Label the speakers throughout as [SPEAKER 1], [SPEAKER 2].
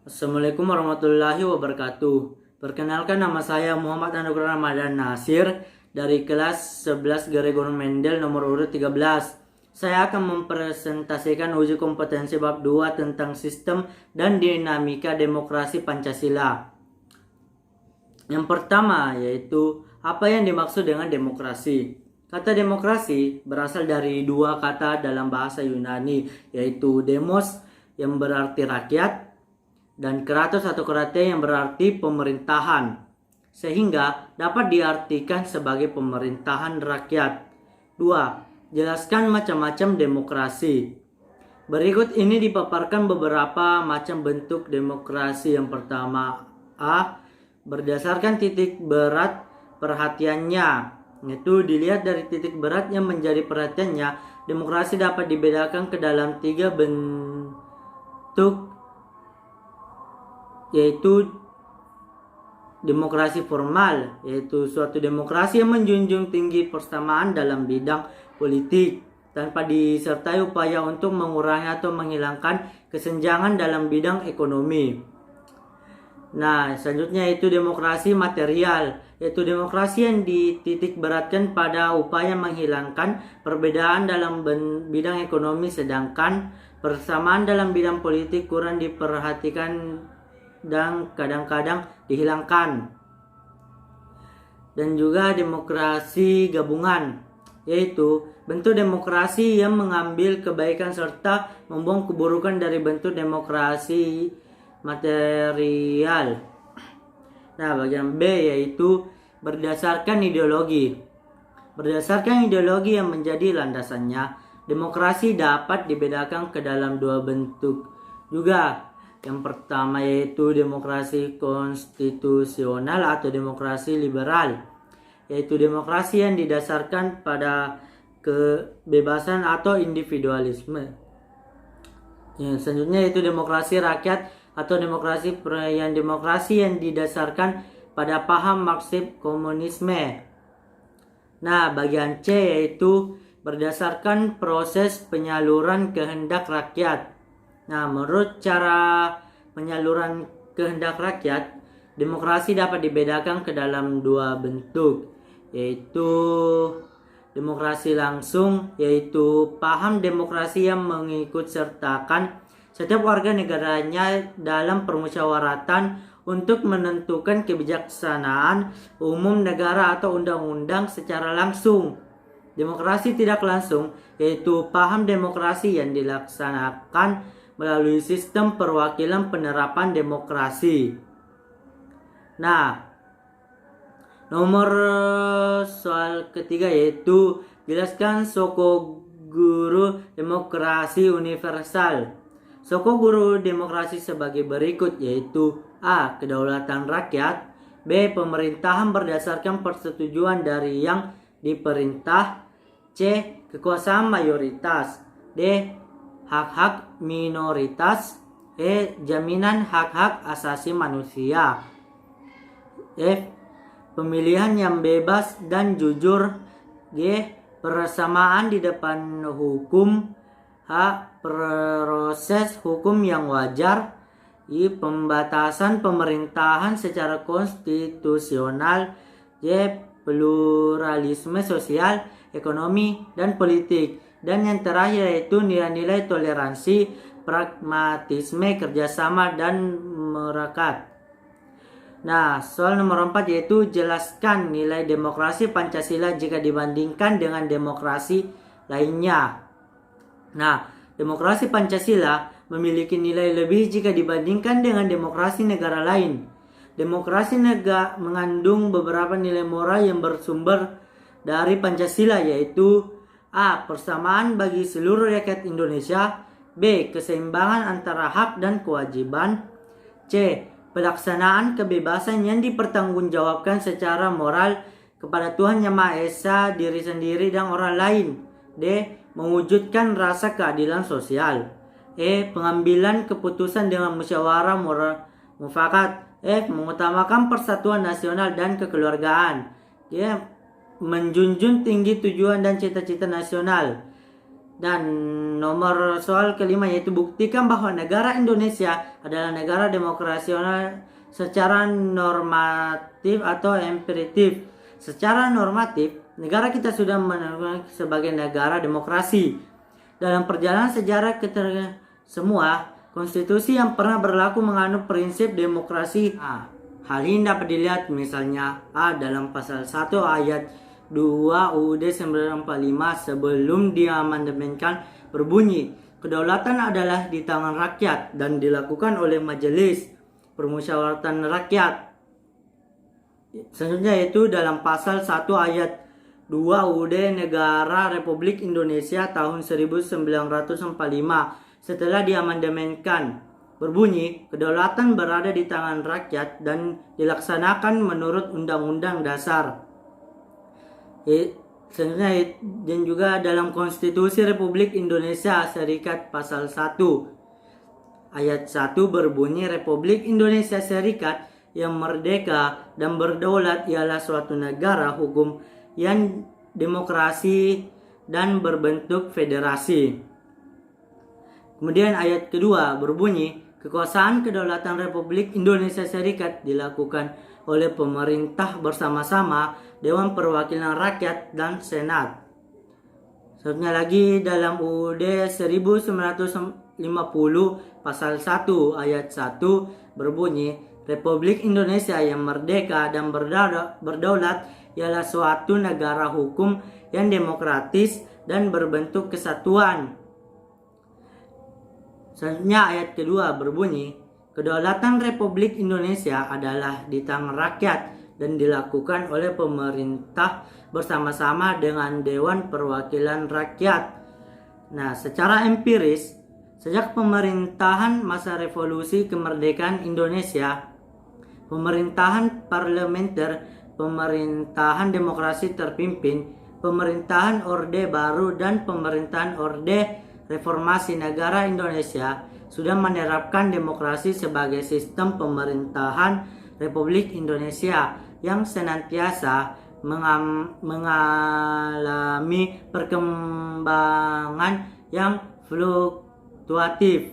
[SPEAKER 1] Assalamualaikum warahmatullahi wabarakatuh. Perkenalkan, nama saya Muhammad Anugrah Ramadan Nasir dari kelas 11 Gregor Mendel nomor urut 13. Saya akan mempresentasikan uji kompetensi bab 2 tentang sistem dan dinamika demokrasi Pancasila. Yang pertama yaitu apa yang dimaksud dengan demokrasi. Kata demokrasi berasal dari dua kata dalam bahasa Yunani, yaitu demos yang berarti rakyat dan kratos atau kratia yang berarti pemerintahan, sehingga dapat diartikan sebagai pemerintahan rakyat. 2. Jelaskan macam-macam demokrasi. Berikut ini dipaparkan beberapa macam bentuk demokrasi. Yang pertama, A. Berdasarkan titik berat perhatiannya, yaitu dilihat dari titik berat yang menjadi perhatiannya. Demokrasi dapat dibedakan ke dalam 3 bentuk, yaitu demokrasi formal, yaitu suatu demokrasi yang menjunjung tinggi persamaan dalam bidang politik tanpa disertai upaya untuk mengurangi atau menghilangkan kesenjangan dalam bidang ekonomi. Nah, selanjutnya itu demokrasi material, yaitu demokrasi yang dititik beratkan pada upaya menghilangkan perbedaan dalam bidang ekonomi, sedangkan persamaan dalam bidang politik kurang diperhatikan dan kadang-kadang dihilangkan. Dan juga demokrasi gabungan, yaitu bentuk demokrasi yang mengambil kebaikan serta membuang keburukan dari bentuk demokrasi material. Nah, bagian B yaitu berdasarkan ideologi. Berdasarkan ideologi yang menjadi landasannya, demokrasi dapat dibedakan ke dalam 2 bentuk juga. Yang pertama yaitu demokrasi konstitusional atau demokrasi liberal, yaitu demokrasi yang didasarkan pada kebebasan atau individualisme. Yang selanjutnya yaitu demokrasi rakyat atau demokrasi yang didasarkan pada paham Marxisme komunisme. Nah, bagian C yaitu berdasarkan proses penyaluran kehendak rakyat. Nah, menurut cara penyaluran kehendak rakyat, demokrasi dapat dibedakan ke dalam 2 bentuk, yaitu demokrasi langsung, yaitu paham demokrasi yang mengikut sertakan setiap warga negaranya dalam permusyawaratan untuk menentukan kebijaksanaan umum negara atau undang-undang secara langsung. Demokrasi tidak langsung, yaitu paham demokrasi yang dilaksanakan melalui sistem perwakilan penerapan demokrasi. Nah, nomor soal ketiga yaitu jelaskan soko guru demokrasi universal. Soko guru demokrasi sebagai berikut, yaitu A. Kedaulatan rakyat, B. Pemerintahan berdasarkan persetujuan dari yang diperintah, C. Kekuasaan mayoritas, D. Hak-hak minoritas, E. Jaminan hak-hak asasi manusia, F. Pemilihan yang bebas dan jujur, G. Persamaan di depan hukum, H. Proses hukum yang wajar, I. Pembatasan pemerintahan secara konstitusional, J. Pluralisme sosial, ekonomi, dan politik. Dan yang terakhir yaitu nilai-nilai toleransi, pragmatisme, kerjasama, dan merakat. Nah, soal nomor 4 yaitu jelaskan nilai demokrasi Pancasila jika dibandingkan dengan demokrasi lainnya. Nah, demokrasi Pancasila memiliki nilai lebih jika dibandingkan dengan demokrasi negara lain. Demokrasi negara mengandung beberapa nilai moral yang bersumber dari Pancasila, yaitu A. Persamaan bagi seluruh rakyat Indonesia, B. Keseimbangan antara hak dan kewajiban, C. Pelaksanaan kebebasan yang dipertanggungjawabkan secara moral kepada Tuhan Yang Maha Esa, diri sendiri, dan orang lain, D. Mewujudkan rasa keadilan sosial, E. Pengambilan keputusan dengan musyawarah mufakat, F. Mengutamakan persatuan nasional dan kekeluargaan, G. Menjunjung tinggi tujuan dan cita-cita nasional, Dan nomor soal kelima yaitu buktikan bahwa negara Indonesia adalah negara demokrasional secara normatif atau empiritif. Secara normatif, negara kita sudah menetapkan sebagai negara demokrasi. Dalam perjalanan sejarah semua konstitusi yang pernah berlaku menganut prinsip demokrasi. Hal ini dapat dilihat misalnya dalam pasal 1 ayat 2 UUD 1945 sebelum diamandemenkan berbunyi, kedaulatan adalah di tangan rakyat dan dilakukan oleh Majelis Permusyawaratan Rakyat. Selanjutnya itu dalam pasal 1 ayat 2 UUD Negara Republik Indonesia tahun 1945 setelah diamandemenkan berbunyi, kedaulatan berada di tangan rakyat dan dilaksanakan menurut Undang-Undang Dasar. Selanjutnya dan juga dalam Konstitusi Republik Indonesia Serikat pasal 1 ayat 1 berbunyi, Republik Indonesia Serikat yang merdeka dan berdaulat ialah suatu negara hukum yang demokrasi dan berbentuk federasi. Kemudian ayat kedua berbunyi, kekuasaan kedaulatan Republik Indonesia Serikat dilakukan oleh pemerintah bersama-sama Dewan Perwakilan Rakyat dan Senat. Selanjutnya lagi dalam UUD 1950 pasal 1 ayat 1 berbunyi, Republik Indonesia yang merdeka dan berdaulat ialah suatu negara hukum yang demokratis dan berbentuk kesatuan. Selanjutnya ayat kedua berbunyi, kedaulatan Republik Indonesia adalah di tangan rakyat dan dilakukan oleh pemerintah bersama-sama dengan Dewan Perwakilan Rakyat. Nah, secara empiris, sejak pemerintahan masa revolusi kemerdekaan Indonesia, pemerintahan parlementer, pemerintahan demokrasi terpimpin, pemerintahan Orde Baru, dan pemerintahan Orde Reformasi Negara Indonesia sudah menerapkan demokrasi sebagai sistem pemerintahan Republik Indonesia yang senantiasa mengalami perkembangan yang fluktuatif.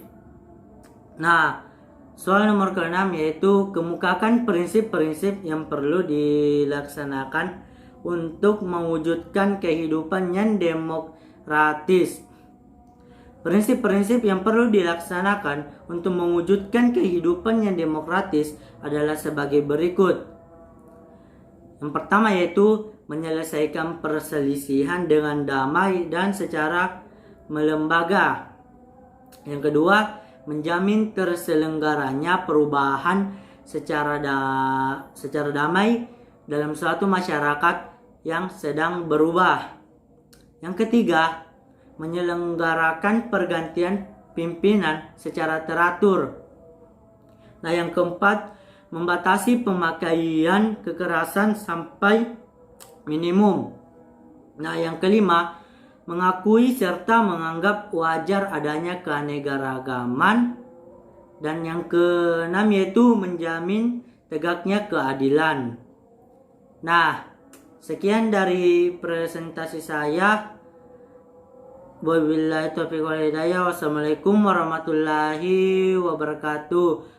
[SPEAKER 1] Nah, soal nomor ke-6 yaitu kemukakan prinsip-prinsip yang perlu dilaksanakan untuk mewujudkan kehidupan yang demokratis. Prinsip-prinsip yang perlu dilaksanakan untuk mewujudkan kehidupan yang demokratis adalah sebagai berikut. Yang pertama yaitu menyelesaikan perselisihan dengan damai dan secara melembaga. Yang kedua, menjamin terselenggaranya perubahan secara damai dalam suatu masyarakat yang sedang berubah. Yang ketiga, menyelenggarakan pergantian pimpinan secara teratur. Nah, yang keempat, membatasi pemakaian kekerasan sampai minimum. Nah, yang kelima, mengakui serta menganggap wajar adanya keanekaragaman. Dan yang keenam yaitu menjamin tegaknya keadilan. Nah, sekian dari presentasi saya. Wabillahi taufiq wal hidayah. Wassalamualaikum warahmatullahi wabarakatuh.